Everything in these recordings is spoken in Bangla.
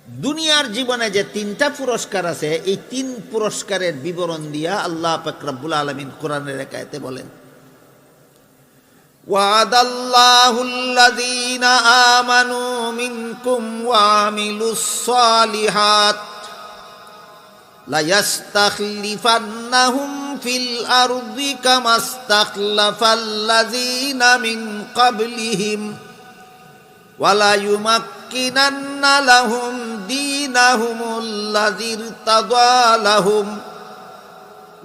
দুনিয়ার জীবনে যে তিনটা পুরস্কার আছে, এই তিন পুরস্কারের বিবরণ দিয়া আল্লাহ পাক রব্বুল আলামিন কোরআনের এক আয়াতে বলেন, ওয়াদাল্লাহুল্লাযীনা আমানু মিনকুম ওয়া আমিলুস সালিহাত লায়াস্তাখলিফান্নাহুম ফিল আরদি কামাস্তাখলাফাল্লাযীনা মিন ক্বাবলিহিম ওয়ালা ইউমাক্কিনান্না লাহুম দীনাহুমুল্লাযী ইরতাদা লাহুম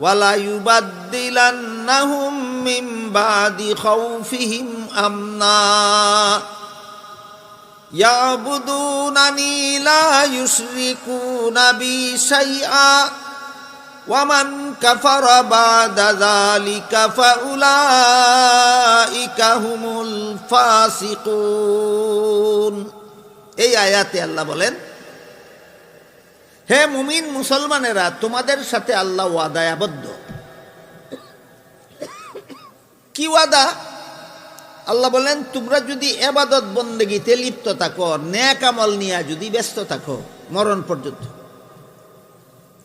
ওয়ালা ইউবাদদিলান্নাহুম মিন বাদি খাউফিহিম আমনা ইয়াবুদুনানি লা ইউশরিকুনা বি শাইআ ওয়া মান কাফারা বা'দা যালিকা ফাউলাইকা হুমুল ফাসিকুন। এই আয়াতে আল্লাহ বলেন, হে মুমিন মুসলমানেরা, তোমাদের সাথে আল্লাহ ওয়াদায় আবদ্ধ। কি ওয়াদা? আল্লাহ বলেন, তোমরা যদি ইবাদত বন্দেগীতে লিপ্ত থাকো, নেক আমল নিয়ে যদি ব্যস্ত থাকো মরণ পর্যন্ত,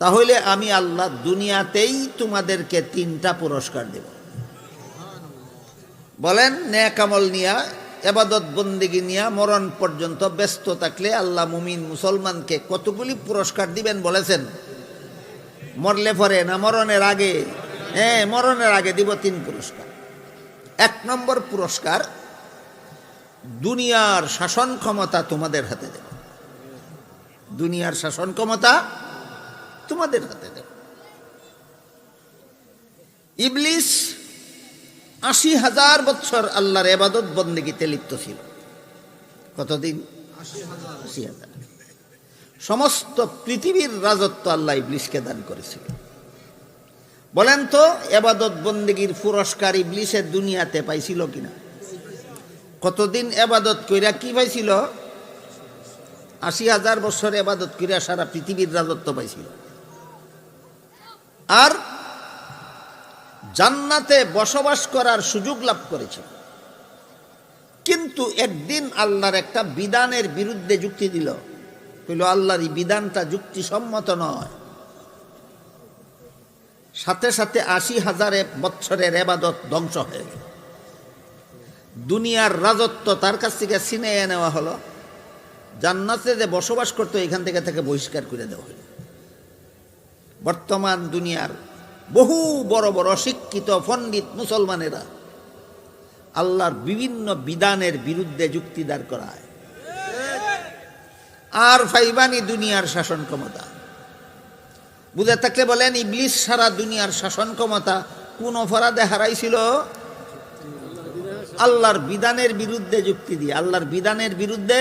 তাহলে আমি আল্লাহ দুনিয়াতেই তোমাদেরকে তিনটা পুরস্কার দেব। বলেন, নেক আমল নিয়া ইবাদত বন্দেগী নিয়া মরণ পর্যন্ত ব্যস্ত থাকলে আল্লাহ মুমিন মুসলমানকে কতগুলি পুরস্কার দিবেন বলেছেন? মরলে পরে না মরণের আগে? হ্যাঁ, মরণের আগে দিব তিন পুরস্কার। এক নম্বর পুরস্কার, দুনিয়ার শাসন ক্ষমতা তোমাদের হাতে দেব। দুনিয়ার শাসন ক্ষমতা তোমাদের হাতে দেব। ইবলিস ৮০,০০০ বছর আল্লাহর ইবাদত বন্দেগীতে লিপ্ত ছিল। কতদিন? ৮০,০০০। সমস্ত পৃথিবীর রাজত্ব আল্লাহ ইবলিসকে দান করেছিল। বলেন তো, ইবাদত বন্দেগীর পুরস্কার ইবলিসের দুনিয়াতে পাইছিল কিনা? কতদিন ইবাদত কইরা কি পাইছিল? ৮০,০০০ বছর ইবাদত কইরা সারা পৃথিবীর রাজত্ব পাইছিল। আর জান্নাতে বসবাস করার সুযোগ লাভ করেছিল। কিন্তু একদিন আল্লাহর একটা বিধানের বিরুদ্ধে যুক্তি দিল, কইল আল্লাহর এই বিধানটা যুক্তিসম্মত নয়। সাথে সাথে ৮০,০০০ বছরের ইবাদত ধ্বংস হয়ে গেল। দুনিয়ার রাজত্ব তার কাছ থেকে ছিনিয়ে নেওয়া হলো। জান্নাতে যে বসবাস করতো এখান থেকে তাকে বহিষ্কার করে দেওয়া হলো। বর্তমান দুনিয়ার বহু বড় বড় শিক্ষিত পণ্ডিত মুসলমানেরা আল্লাহর বিভিন্ন বিধানের বিরুদ্ধে যুক্তি দাঁড় করায়। আর ফাইবানি দুনিয়ার শাসন ক্ষমতা। বুঝে থাকলে বলেন, ইবলিস সারা দুনিয়ার শাসন ক্ষমতা কোন অপরাধে হারাইছিল? আল্লাহর বিধানের বিরুদ্ধে যুক্তি দিয়ে। আল্লাহর বিধানের বিরুদ্ধে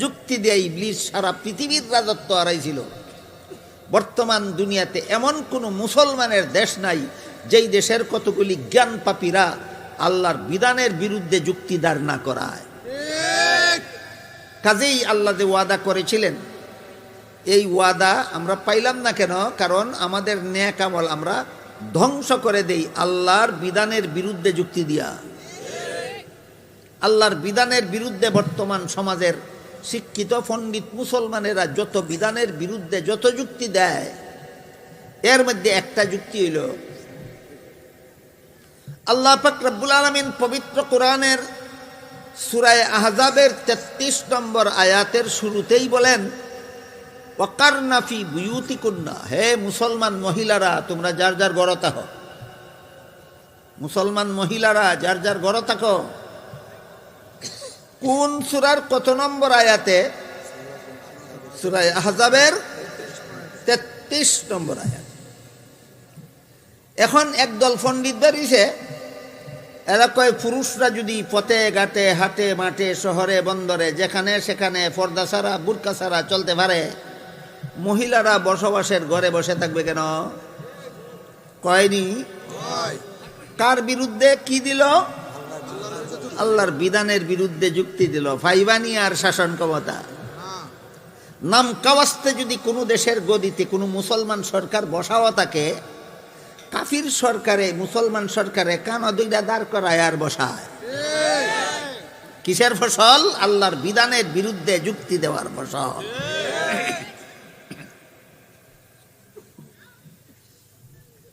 যুক্তি দিয়ে ইবলিস সারা পৃথিবীর রাজত্ব হারাইছিল। বর্তমান দুনিয়াতে এমন কোনো মুসলমানের দেশ নাই যেই দেশের কতগুলি জ্ঞান পাপীরা আল্লাহর বিধানের বিরুদ্ধে যুক্তি দাঁড় না করায়। কাজেই আল্লাহ যে ওয়াদা করেছিলেন, এই ওয়াদা আমরা পাইলাম না কেন? কারণ আমাদের নেক আমল আমরা ধ্বংস করে দেই আল্লাহর বিধানের বিরুদ্ধে যুক্তি দিয়া। আল্লাহর বিধানের বিরুদ্ধে বর্তমান সমাজের শিক্ষিত পণ্ডিত মুসলমানেরা যত বিধানের বিরুদ্ধে যত যুক্তি দেয়, এর মধ্যে একটা যুক্তি হইল, আল্লাহ পাক রব্বুল আলামিন পবিত্র কোরআনের সূরা আহজাবের ৩৩ নম্বর আয়াতের শুরুতেই বলেন, ওয়াকারনা ফি বুয়ুতিকুন্না, হে মুসলমান মহিলারা তোমরা যার যার ঘরে থাকো। মুসলমান মহিলারা যার যার ঘরে থাকো। কোন সূরার কত নম্বর আয়াতে? সূরা আহজাবের ৩৩ নম্বর আয়াত। এখন একদল পণ্ডিত বেরিয়েছে, এরা কয় পুরুষরা যদি পথে ঘাটে হাটে মাঠে শহরে বন্দরে যেখানে সেখানে পর্দা ছাড়া বুরকা ছাড়া চলতে পারে, মহিলারা বসবাসের ঘরে বসে থাকবে কেন? কয়নি? কার বিরুদ্ধে কি দিল? আল্লাহর বিধানের বিরুদ্ধে যুক্তি দিল। ফাইবানি আর শাসন ক্ষমতা। নাম কাওয়াস্তে যদি কোনো দেশের গদিতে কোনো মুসলমান সরকার বসাও থাকে, কাফির সরকারে মুসলমান সরকারে কানা দুইটা দাঁড় করায় আর বসায়। কিসের ফসল? আল্লাহর বিধানের বিরুদ্ধে যুক্তি দেওয়ার ফসল।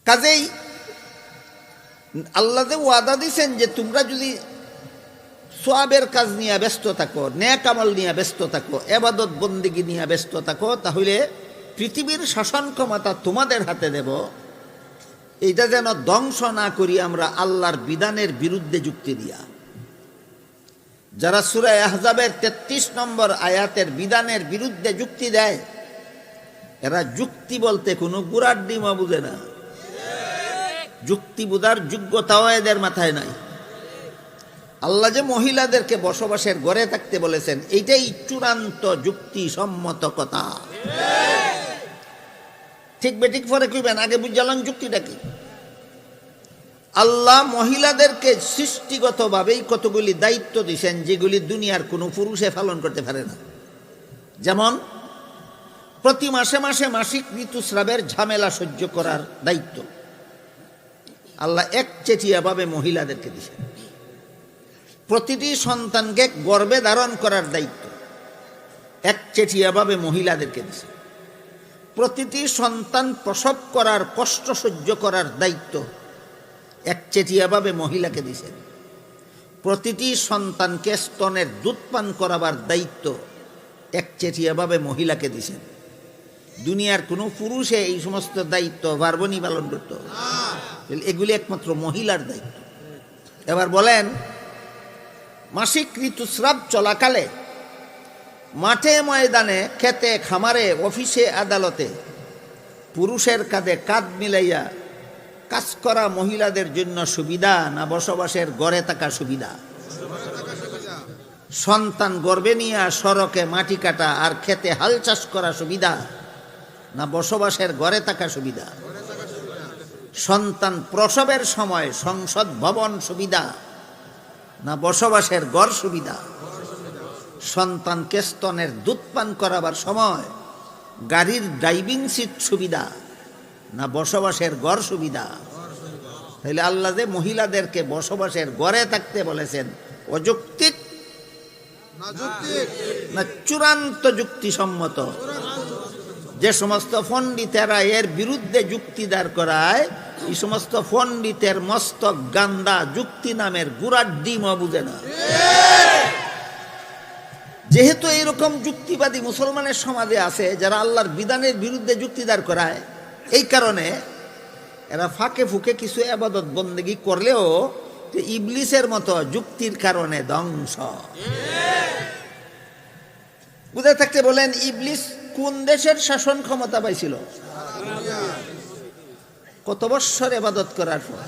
কাজেই আল্লাহ যে ওয়াদা দিছেন যে তোমরা যদি সওয়াবের কাজ নিয়ে ব্যস্ত থাকো, নেক আমল নিয়ে ব্যস্ত থাকো, ইবাদত বন্দেগী নিয়ে ব্যস্ত থাকো, তাহলে পৃথিবীর শাসন ক্ষমতা তোমাদের হাতে দেব। এইটা যেন ধ্বংস না করি আমরা আল্লাহর বিধানের বিরুদ্ধে যুক্তি দিয়া। যারা সূরা আহজাবের 33 নম্বর আয়াতের বিধানের বিরুদ্ধে যুক্তি দেয়, এরা যুক্তি বলতে কোনো গুড়ার ডিমা বুঝে না। যুক্তি বুঝার যোগ্যতাও এদের মাথায় নাই। আল্লাহ যে মহিলাদেরকে বসবাসের ঘরে থাকতে বলেছেন, এইটাই চূড়ান্ত যুক্তি সম্মত কথা। ঠিক বেঠিক পরে কইবেন, আগে বুঝালাম যুক্তিটা কি। আল্লাহ মহিলাদেরকে সৃষ্টিগতভাবেই কতগুলি দায়িত্ব দিয়েছেন যেগুলি দুনিয়ার কোনো পুরুষে পালন করতে পারে না। যেমন প্রতি মাসে মাসে মাসিক ঋতুস্রাবের ঝামেলা সহ্য করার দায়িত্ব আল্লাহ একচেটিয়াভাবে মহিলাদেরকে দিয়েছেন। প্রতিটি সন্তানকে গর্ভে ধারণ করার দায়িত্ব একচেটিয়াভাবে মহিলাদেরকে দিয়েছে। প্রতিটি সন্তান প্রসব করার কষ্ট সহ্য করার দায়িত্ব একচেটিয়াভাবে মহিলাকে দিয়েছেন। প্রতিটি সন্তানকে স্তনের দুধ পান করাবার দায়িত্ব একচেটিয়াভাবে মহিলাকে দিয়েছেন। দুনিয়ার কোনো পুরুষে এই সমস্ত দায়িত্ব পারবনি পালন করতে, এগুলি একমাত্র মহিলার দায়িত্ব। এবার বলেন, মাসিক ঋতুস্রাব চলাকালে মাঠে ময়দানে, খেতে খামারে, অফিসে আদালতে পুরুষের কাঁধে কাঁধ মিলাইয়া কাজ করা মহিলাদের জন্য সুবিধা না বসবাসের ঘরে থাকা সুবিধা? সন্তান গর্ভে নিয়ে সড়কে মাটি কাটা আর খেতে হাল চাষ করা সুবিধা না বসবাসের ঘরে থাকা সুবিধা? সন্তান প্রসবের সময় সংসদ ভবন সুবিধা না বসবাসের ঘর সুবিধা? সন্তানকে স্তনের দুধ পান করাবার সময় গাড়ির ড্রাইভিং সিট সুবিধা না বসবাসের ঘর সুবিধা? তাহলে আল্লাহ যে মহিলাদেরকে বসবাসের ঘরে থাকতে বলেছেন, অযৌক্তিক না চূড়ান্ত যুক্তিসম্মত? যে সমস্ত পণ্ডিতেরা এর বিরুদ্ধে যুক্তি দাঁড় করায়, এই সমস্ত পণ্ডিতের মস্তক গান্দা, যুক্তি নামের গুড়ার ডিমও বুঝে না। যেহেতু এইরকম যুক্তিবাদী মুসলমানের সমাজে আছে যারা আল্লাহর বিধানের বিরুদ্ধে যুক্তি দাঁড় করায়, এই কারণে এরা ফাঁকে ফুঁকে কিছু ইবাদত বন্দেগী করলেও ইবলিসের মতো যুক্তির কারণে ধ্বংস। বুঝে থাকতে বলেন, ইবলিস কোন দেশের শাসন ক্ষমতা পাইছিল? কত বৎসর ইবাদত করার পর?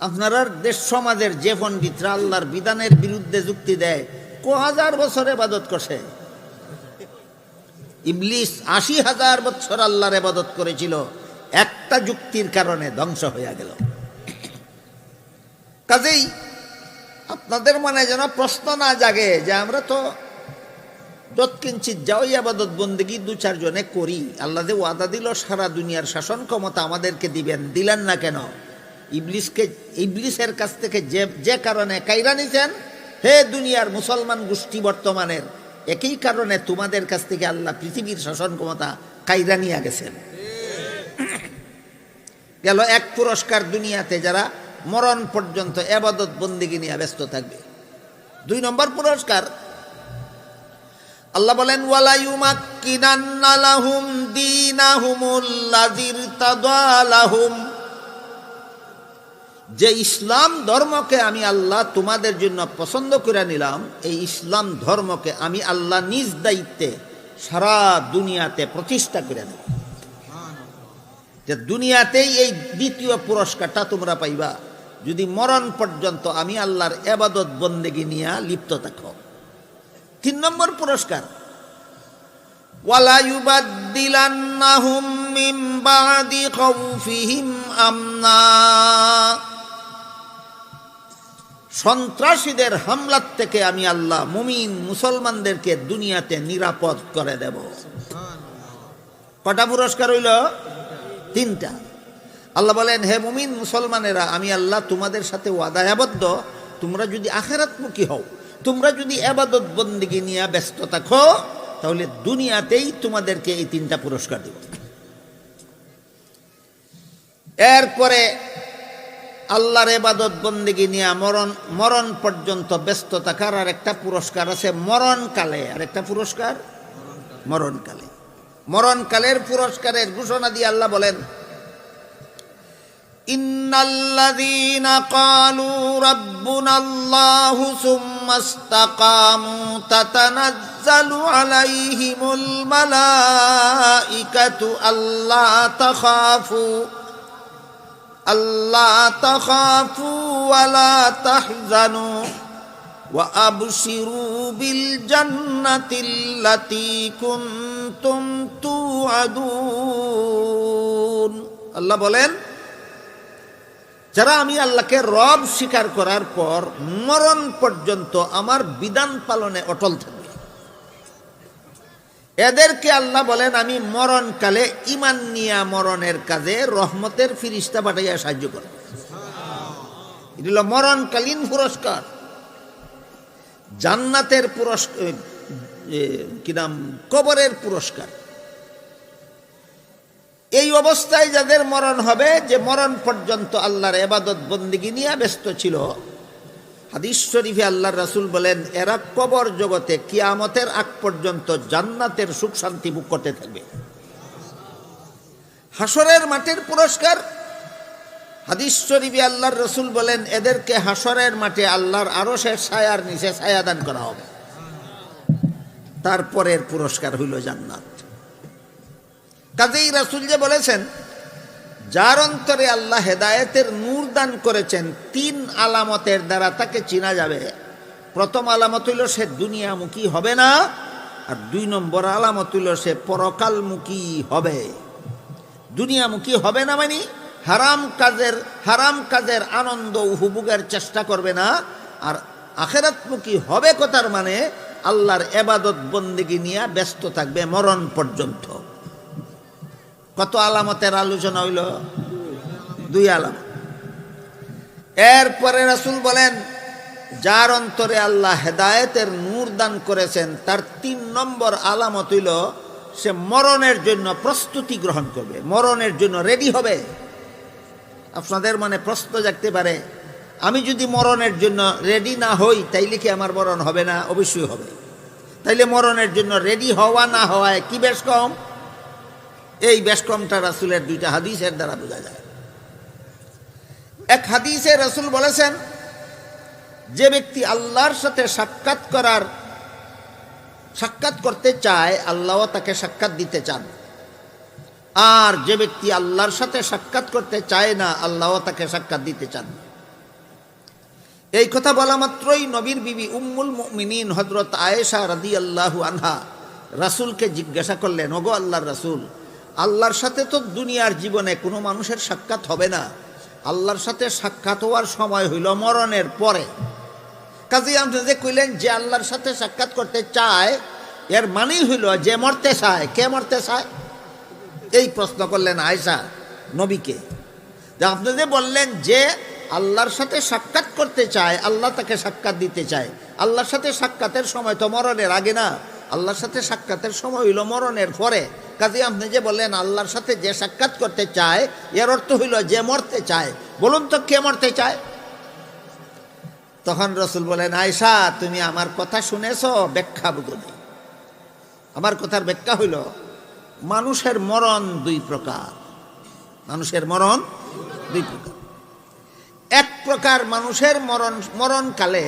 আপনার দেশ সমাজের যে পণ্ডিতরা আল্লাহর বিধানের বিরুদ্ধে যুক্তি দেয়, 1000 বছর ইবাদত করছে। ইবলিস 80,000 বছর আল্লাহর ইবাদত করেছিল, একটা যুক্তির কারণে ধ্বংস হয়ে গেল। কাজেই আপনাদের মনে যেন প্রশ্ন না জাগে যে আমরা তো দৎকিঞ্চিত যাও ইবাদত বন্দেগী 2-4 জনে করি, আল্লাহ যে ওয়াদা দিল সারা দুনিয়ার শাসন ক্ষমতা আমাদেরকে দিবেন, দিলেন না কেন? ইবলিসের কাছ থেকে যে কারণে কাইরা নিছেন, হে দুনিয়ার মুসলমান গোষ্ঠী বর্তমানের, একই কারণে তোমাদের কাছ থেকে আল্লাহ পৃথিবীর শাসন ক্ষমতা কাইরা নিয়ে গেছেন। গেল এক পুরস্কার দুনিয়াতে, যারা মরণ পর্যন্ত ইবাদত বন্দেগী নিয়ে ব্যস্ত থাকবে। 2 নম্বর পুরস্কার, আল্লাহ বলেন, ওয়ালা ইউমাক্কিনান্না লাহুম দীনাহুমুল্লাযী ইরতাদা লাহুম। যে ইসলাম ধর্মকে আমি আল্লাহ তোমাদের জন্য পছন্দ করে নিলাম, এই ইসলাম ধর্মকে আমি আল্লাহ নিজ দায়িত্বে সারা দুনিয়াতে প্রতিষ্ঠা করে দেব। যে দুনিয়াতেই এই দ্বিতীয় পুরস্কারটা তোমরা পাইবা যদি মরণ পর্যন্ত আমি আল্লাহর ইবাদত বন্দেগী নিয়ে লিপ্ত থাকো। 3 নম্বর পুরস্কার, ওয়ালা ইউবাদদিলান্নাহুম মিন বাদি খাউফিহিম আমনা। সন্ত্রাসীদের হামলার থেকে আমি আল্লাহ মুমিন মুসলমানদেরকে দুনিয়াতে নিরাপদ করে দেব। কটা পুরস্কার হইল? 3টা। আল্লাহ বলেন, হে মুমিন মুসলমানেরা, আমি আল্লাহ তোমাদের সাথে ওয়াদাবদ্ধ, তোমরা যদি আখিরাতমুখী হও, তোমরা যদি ইবাদত বন্দেগী নিয়ে ব্যস্ত থাকো, তাহলে দুনিয়াতেই তোমাদেরকে এই 3টা পুরস্কার দেব। এরপরে আল্লাহর ইবাদত বন্দেগী নিয়ে মরণ পর্যন্ত ব্যস্ত থাকার আর একটা পুরস্কার আছে মরণকালে। আর একটা পুরস্কার মরণকালে। মরণকালের পুরস্কারের ঘোষণা দিয়ে আল্লাহ বলেন, ইন্নাল্লাযীনা ক্বালু রাব্বুনাল্লাহু সুম্মা ইসতাকামু তাতানাজ্জালু আলাইহিমুল মালাইকাতু আল্লা তাখাফু ওয়া লা তাহজানু ওয়া আবশিরু বিল জান্নাতিল্লাতী কুনতুম তুআদুন। আল্লাহ বলেন, যারা আমি আল্লাহকে রব স্বীকার করার পর মরণ পর্যন্ত আমার বিধান পালনে অটল থাকবে, এদেরকে আল্লাহ বলেন আমি মরণকালে ঈমান নিয়া মরণের কাজে রহমতের ফিরিস্তা পাঠাইয়া সাহায্য করব। এটা হলো মরণকালীন পুরস্কার, জান্নাতের পুরস্কার, কি নাম, কবরের পুরস্কার। এই অবস্থায় যাদের মরণ হবে, যে মরণ পর্যন্ত আল্লাহর ইবাদত বন্দেগী নিয়ে ব্যস্ত ছিল, হাদিস শরীফে আল্লাহর রাসূল বলেন এরা কবর জগতে কিয়ামতের আগ পর্যন্ত জান্নাতের সুখ শান্তি ভোগ করতে থাকবে। হাসরের মাঠের পুরস্কার, হাদিস শরীফে আল্লাহর রাসূল বলেন এদেরকে হাসরের মাঠে আল্লাহর আরশের ছায়ার নিচে ছায়া দান করা হবে। তারপরের পুরস্কার হইল জান্নাত। কাজেই রাসূল যে বলেছেন, যার অন্তরে আল্লাহ হেদায়েতের নূর দান করেছেন 3 আলামতের দ্বারা তাকে চিনা যাবে। প্রথম আলামত হইল সে দুনিয়ামুখী হবে না, আর 2 নম্বর আলামত হইল সে পরকালমুখী হবে। দুনিয়ামুখী হবে না মানে হারাম কাজের আনন্দ উপভোগের চেষ্টা করবে না, আর আখিরাতমুখী হবে কথার মানে আল্লাহর ইবাদত বন্দেগী নিয়ে ব্যস্ত থাকবে মরণ পর্যন্ত। কত আলামতের আলোচনা হইল? 2 আলামত। এরপরে রাসূল বলেন যার অন্তরে আল্লাহ হেদায়েতের নূর দান করেছেন তার 3 নম্বর আলামত হইল সে মরণের জন্য প্রস্তুতি গ্রহণ করবে, মরণের জন্য রেডি হবে। আপনাদের মনে প্রশ্ন জাগতে পারে, আমি যদি মরণের জন্য রেডি না হই তাইলে কি আমার মরণ হবে না? অবশ্যই হবে। তাইলে মরণের জন্য রেডি হওয়া না হওয়ায় কি বেশ কম? এই বেশ কমটা রাসূলের 2টা হাদিসের দ্বারা বোঝা যায়। এক হাদিসে রাসূল বলেছেন, যে ব্যক্তি আল্লাহর সাথে সাক্ষাৎ করতে চায় আল্লাহও তাকে সাক্ষাৎ দিতে চান, আর যে ব্যক্তি আল্লাহর সাথে সাক্ষাৎ করতে চায় না আল্লাহও তাকে সাক্ষাৎ দিতে চান। এই কথা বলা মাত্রই নবীর বিবি উম্মুল মুমিনিন হযরত আয়েশা রাদিয়াল্লাহু আনহা রাসূলকে জিজ্ঞাসা করলেন, ওগো আল্লাহর রাসূল, আল্লাহর সাথে তো দুনিয়ার জীবনে কোনো মানুষের সাক্ষাৎ হবে না, আল্লাহর সাথে সাক্ষাৎ হওয়ার সময় হইল মরণের পরে। কাজেই আপনি যে কইলেন যে আল্লাহর সাথে সাক্ষাৎ করতে চায়, এর মানেই হইল যে মরতে চায়। কে মরতে চায়? এই প্রশ্ন করলেন আয়েশা নবীকে। যে আপনি যে বললেন যে আল্লাহর সাথে সাক্ষাৎ করতে চায়, আল্লাহ তাকে সাক্ষাৎ দিতে চায়, আল্লাহর সাথে সাক্ষাতের সময় তো মরণের আগে না, আল্লাহর সাথে সাক্ষাতের সময় হইল মরণের পরে। কাজে আপনি যে বললেন আল্লাহর সাথে যে সাক্ষাৎ করতে চায়, এর অর্থ হইল যে মরতে চায়। বলুন তো কে মরতে চায়? তখন রাসূল বলেন, আয়েশা তুমি আমার কথা শুনেছ, ব্যাখ্যা বুঝনি। আমার কথার ব্যাখ্যা হইল মানুষের মরণ 2 প্রকার। মানুষের মরণ 2 প্রকার। এক প্রকার মানুষের মরণকালে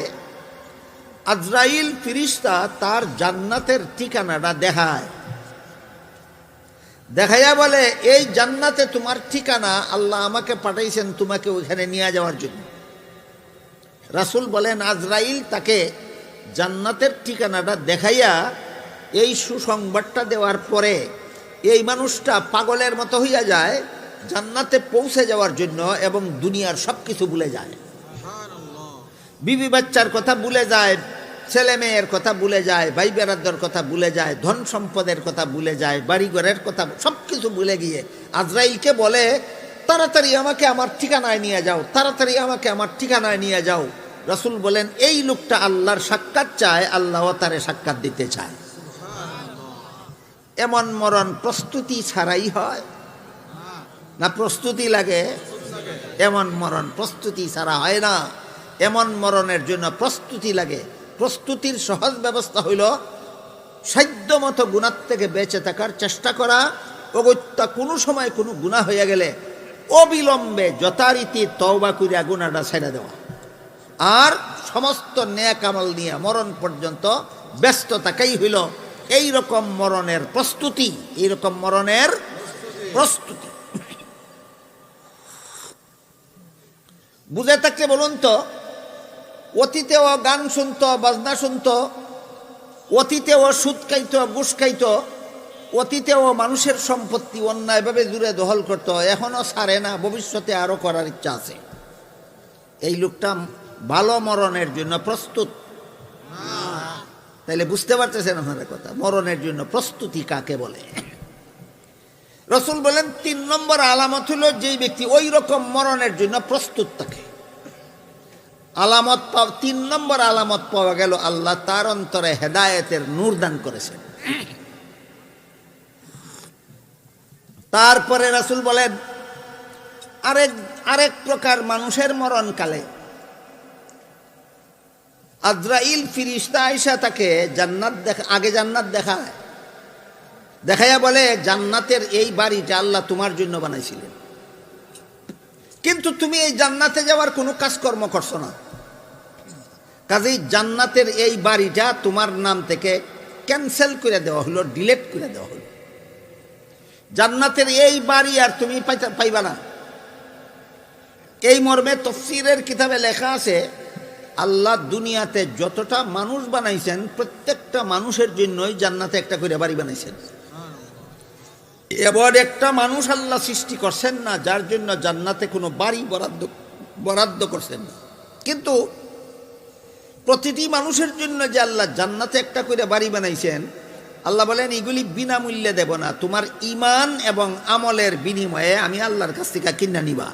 আজরাইল ফিরিস্তা তার জান্নাতের ঠিকানাটা দেখাইয়া বলে, এই জান্নাতে তোমার ঠিকানা, আল্লাহ আমাকে পাঠাইছেন তোমাকে ওইখানে নিয়ে যাওয়ার জন্য। রাসূল বলেন আজরাইল তাকে জান্নাতের ঠিকানাটা দেখাইয়া এই সুসংবাদটা দেওয়ার পরে এই মানুষটা পাগলের মতো হইয়া যায় জান্নাতে পৌঁছে যাওয়ার জন্য, এবং দুনিয়ার সব কিছু ভুলে যায়। বিবি বাচ্চার কথা ভুলে যায়, ছেলে মেয়ের কথা ভুলে যায়, ভাই বেরাদর কথা ভুলে যায়, ধন সম্পদের কথা ভুলে যায়, বাড়িঘরের কথা, সব কিছু ভুলে গিয়ে আজরাইলকে বলে, তাড়াতাড়ি আমাকে আমার ঠিকানায় নিয়ে যাও, তাড়াতাড়ি আমাকে আমার ঠিকানায় নিয়ে যাও। রাসূল বলেন এই লোকটা আল্লাহর সাক্ষাৎ চায়, আল্লাহও তারে সাক্ষাৎ দিতে চায়। এমন মরণ প্রস্তুতি ছাড়াই হয় না প্রস্তুতি লাগে? এমন মরণ প্রস্তুতি ছাড়া হয় না। এমন মরণের জন্য প্রস্তুতি লাগে। প্রস্তুতির সহজ ব্যবস্থা হইল সাধ্যমতো গুনাহ থেকে বেঁচে থাকার চেষ্টা করা। অগত্যা কোনো সময় কোনো গুনাহ হয়ে গেলে অবিলম্বে যথারীতি তওবা কইরা গুনাহটা ছেড়ে দেওয়া, আর সমস্ত নেক আমল নিয়ে মরণ পর্যন্ত ব্যস্ত থাকাই হইল এই রকম মরণের প্রস্তুতি। এই রকম মরণের প্রস্তুতি বুঝে থাকলে বলুন তো, অতীতেও গান শুনতো, বাজনা শুনতো, অতীতেও সুদ খাইতো, ঘুষ খাইতো, অতীতেও মানুষের সম্পত্তি অন্যায়ভাবে জুড়ে দখল করত, এখনো ছাড়ে না, ভবিষ্যতে আরো করার ইচ্ছা আছে। এই লোকটা ভালো মরণের জন্য প্রস্তুত। তাইলে বুঝতে পারতেছেন আপনার কথা, মরণের জন্য প্রস্তুতি কাকে বলে? রাসূল বলেন ৩ নম্বর আলামত হলো যেই ব্যক্তি ওই রকম মরণের জন্য প্রস্তুত থাকে। আলামত ৩ নম্বর আলামত পাওয়া গেল আল্লাহ তার অন্তরে হেদায়েতের নূর দান করেছেন। তারপরে রাসূল বলেন আরেক প্রকার মানুষের মরণকালে আজরাইল ফিরিস্তা আয়েশা তাকে জান্নাত আগে জান্নাত দেখাইয়া বলে, জান্নাতের এই বাড়িটা আল্লাহ তোমার জন্য বানাইছিলেন, কিন্তু তুমি এই জান্নাতে যাওয়ার কোনো কাজকর্ম করছো না, কাজেই জান্নাতের এই বাড়িটা তোমার নাম থেকে ক্যান্সেল করে দেওয়া হলো, ডিলিট করে দেওয়া হলো। জান্নাতের এই বাড়ি আর তুমি পাইবা না। এই মর্মে তাফসীরের কিতাবে লেখা আছে, আল্লাহ দুনিয়াতে যতটা মানুষ বানাইছেন প্রত্যেকটা মানুষের জন্যই জান্নাতে একটা করে বাড়ি বানাইছেন। এবার একটা মানুষ আল্লাহ সৃষ্টি করছেন না যার জন্য জান্নাতে কোনো বাড়ি বরাদ্দ করছেন না, কিন্তু প্রতিটি মানুষের জন্য যে আল্লাহ জান্নাতে একটা করে বাড়ি বানাইছেন, আল্লাহ বলেন এগুলি বিনামূল্যে দেব না, তোমার ঈমান এবং আমলের বিনিময়ে আমি আল্লাহর কাছ থেকে কিনা নিবা।